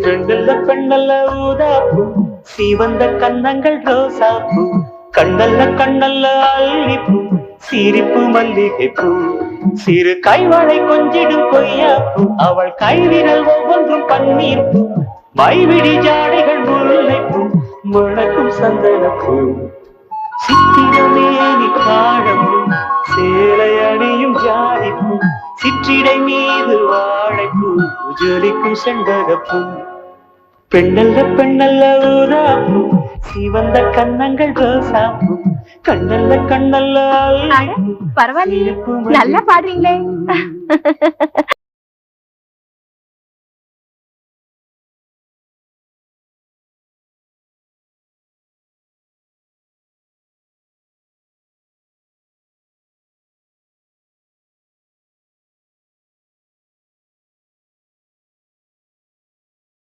பெண்ணல்ல பெண்ணல்ல ஊதாப்பூ சீவந்த கன்னங்கள் ரோசாப்பூ கண்ணல்ல கண்ணல்ல அல்லிப்பூ சிரிப்பு மல்லிகைப்பூ சிறு கைவளை கொஞ்சிடும் கொய்யாப்பூ அவள் கைவிரல் ஒவ்வொன்றும் பன்னீர்ப்பூ மைவிடி ஜாடைகள் முல்லைப்பூ முழக்கும் சந்தனப்பூ சித்திரமேனி காணப்பூ சேலை அணியும் ஜாதிப்பூ சிற்றிடை மீது வாழைப்பூ ஜொலிக்கும் செண்பகப்பூ பெண்ணல்ல பெண்ணல்ல ஊதாப்பூ சிவந்த கன்னங்கள் ரோசாப்பூ கண்ணல்ல கண்ணல்ல பரவாயில்லையே நல்லா பாடுறீங்களே